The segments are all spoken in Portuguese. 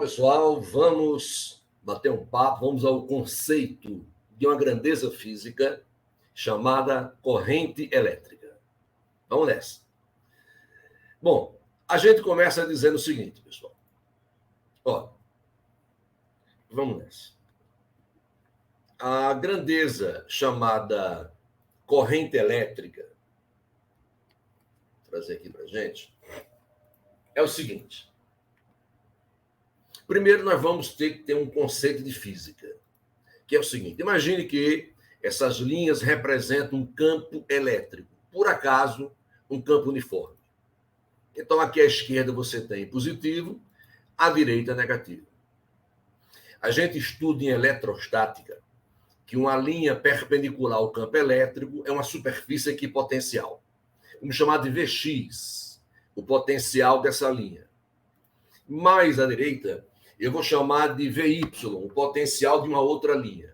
pessoal, vamos bater um papo, vamos ao conceito de uma grandeza física chamada corrente elétrica. Vamos nessa. Bom, a gente começa dizendo o seguinte, pessoal. Ó, vamos nessa. A grandeza chamada corrente elétrica, vou trazer aqui para a gente, é o seguinte. Primeiro, nós vamos ter que ter um conceito de física, que é o seguinte. Imagine que essas linhas representam um campo elétrico, por acaso, um campo uniforme. Então, aqui à esquerda você tem positivo, à direita negativo. A gente estuda em eletrostática que uma linha perpendicular ao campo elétrico é uma superfície equipotencial. Vamos chamar de Vx, o potencial dessa linha. Mais à direita, eu vou chamar de Vy, o potencial de uma outra linha.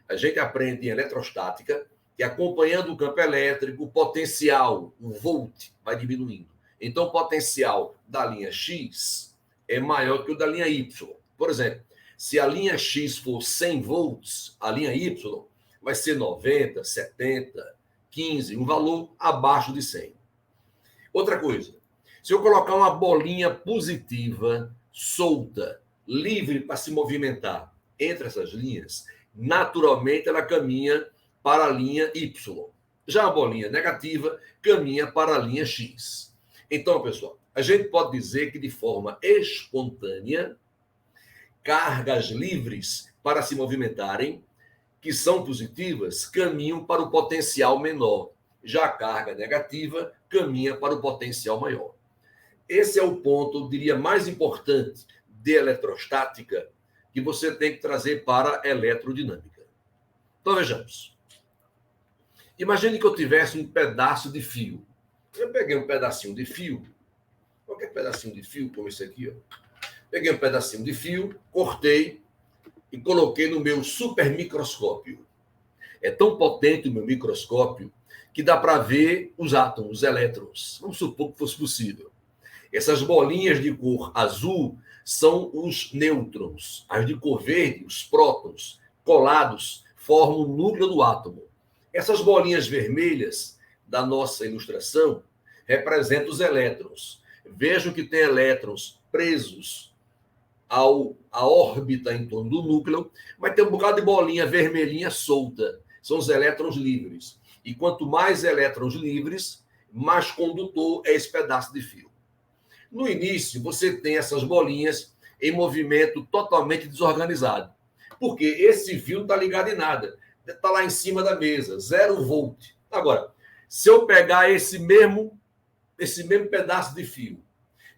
A gente aprende em eletrostática que, acompanhando o campo elétrico, o potencial, o volt, vai diminuindo. Então, o potencial da linha X é maior que o da linha Y. Por exemplo, se a linha X for 100 volts, a linha Y vai ser 90, 70, 15, um valor abaixo de 100. Outra coisa, se eu colocar uma bolinha positiva, solta, livre para se movimentar entre essas linhas, naturalmente ela caminha para a linha Y. Já a bolinha negativa caminha para a linha X. Então, pessoal, a gente pode dizer que de forma espontânea, cargas livres para se movimentarem, que são positivas, caminham para o potencial menor. Já a carga negativa caminha para o potencial maior. Esse é o ponto, eu diria, mais importante de eletrostática que você tem que trazer para a eletrodinâmica. Então, vejamos. Imagine que eu tivesse um pedaço de fio. Eu peguei um pedacinho de fio, qualquer pedacinho de fio, como esse aqui, ó. Peguei um pedacinho de fio, cortei e coloquei no meu super microscópio. É tão potente o meu microscópio que dá para ver os átomos, os elétrons. Vamos supor que fosse possível. Essas bolinhas de cor azul são os nêutrons. As de cor verde, os prótons, colados, formam o núcleo do átomo. Essas bolinhas vermelhas da nossa ilustração representam os elétrons. Vejam que tem elétrons presos à órbita em torno do núcleo, mas tem um bocado de bolinha vermelhinha solta. São os elétrons livres. E quanto mais elétrons livres, mais condutor é esse pedaço de fio. No início, você tem essas bolinhas em movimento totalmente desorganizado. Porque esse fio não está ligado em nada. Está lá em cima da mesa, 0 volt. Agora, se eu pegar esse mesmo pedaço de fio,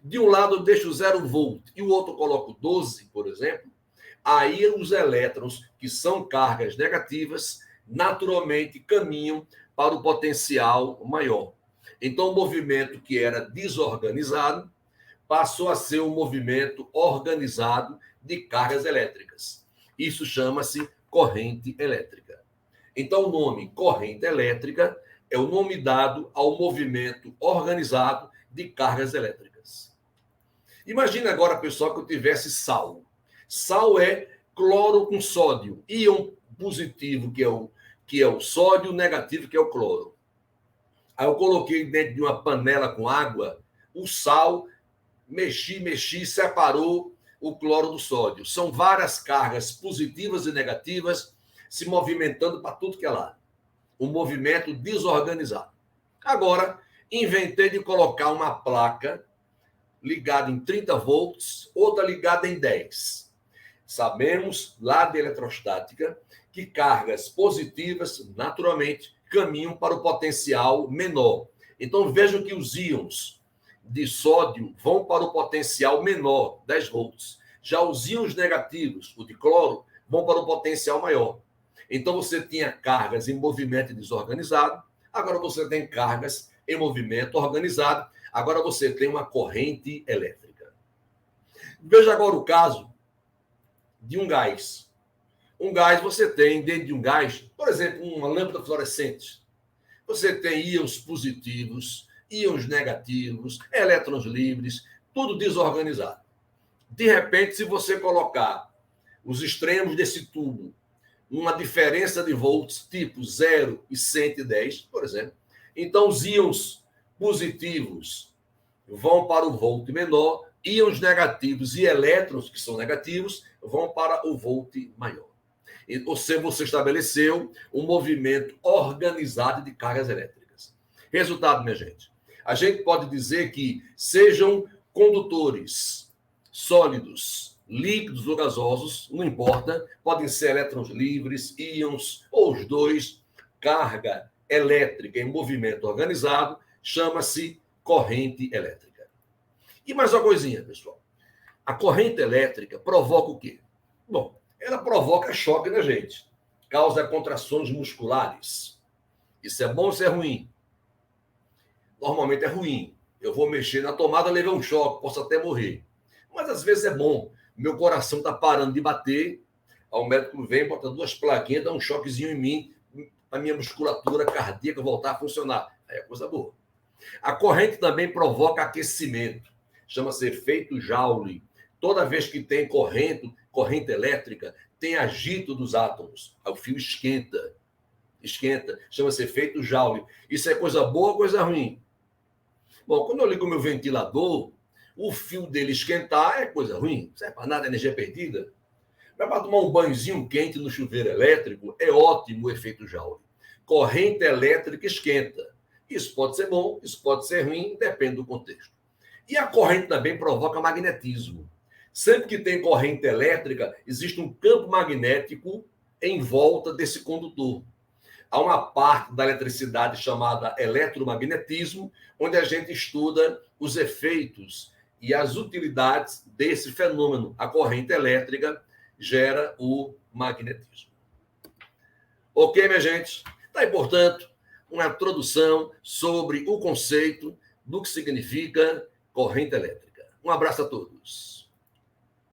de um lado eu deixo 0 volt e o outro eu coloco 12, por exemplo, aí os elétrons, que são cargas negativas, naturalmente caminham para o potencial maior. Então, o movimento que era desorganizado passou a ser um movimento organizado de cargas elétricas. Isso chama-se corrente elétrica. Então, o nome corrente elétrica é o nome dado ao movimento organizado de cargas elétricas. Imagina agora, pessoal, que eu tivesse sal. Sal é cloro com sódio. Íon positivo, que é o sódio, negativo, que é o cloro. Aí eu coloquei dentro de uma panela com água o sal, mexi, separou o cloro do sódio. São várias cargas positivas e negativas se movimentando para tudo que é lá. Um movimento desorganizado. Agora, inventei de colocar uma placa ligada em 30 volts, outra ligada em 10. Sabemos, lá de eletrostática, que cargas positivas, naturalmente, caminham para o potencial menor. Então, vejam que os íons de sódio vão para o potencial menor, 10 volts. Já os íons negativos, o de cloro, vão para o potencial maior. Então, você tinha cargas em movimento desorganizado, agora você tem cargas em movimento organizado, agora você tem uma corrente elétrica. Veja agora o caso de um gás. Um gás, você tem dentro de um gás, por exemplo, uma lâmpada fluorescente. Você tem íons positivos, íons negativos, elétrons livres, tudo desorganizado. De repente, se você colocar os extremos desse tubo, uma diferença de volts, tipo 0 e 110, por exemplo, então os íons positivos vão para o volt menor, íons negativos e elétrons, que são negativos, vão para o volt maior. Ou seja, você estabeleceu um movimento organizado de cargas elétricas. Resultado, minha gente, a gente pode dizer que sejam condutores sólidos, líquidos ou gasosos, não importa, podem ser elétrons livres, íons ou os dois, carga elétrica em movimento organizado, chama-se corrente elétrica. E mais uma coisinha, pessoal. A corrente elétrica provoca o quê? Bom, ela provoca choque na gente, causa contrações musculares. Isso é bom ou isso é ruim? Normalmente é ruim. Eu vou mexer na tomada, levei um choque, posso até morrer. Mas às vezes é bom. Meu coração está parando de bater, o médico vem, bota 2 plaquinhas, dá um choquezinho em mim, a minha musculatura cardíaca voltar a funcionar. Aí é coisa boa. A corrente também provoca aquecimento. Chama-se efeito Joule. Toda vez que tem corrente elétrica, tem agito dos átomos. O fio esquenta. Chama-se efeito Joule. Isso é coisa boa ou coisa ruim? Bom, quando eu ligo o meu ventilador, o fio dele esquentar é coisa ruim. Não serve para nada, energia perdida. Mas para tomar um banhozinho quente no chuveiro elétrico, é ótimo o efeito Joule. Corrente elétrica esquenta. Isso pode ser bom, isso pode ser ruim, depende do contexto. E a corrente também provoca magnetismo. Sempre que tem corrente elétrica, existe um campo magnético em volta desse condutor. Há uma parte da eletricidade chamada eletromagnetismo, onde a gente estuda os efeitos e as utilidades desse fenômeno. A corrente elétrica gera o magnetismo. Ok, minha gente? Está aí, portanto, uma introdução sobre o conceito do que significa corrente elétrica. Um abraço a todos.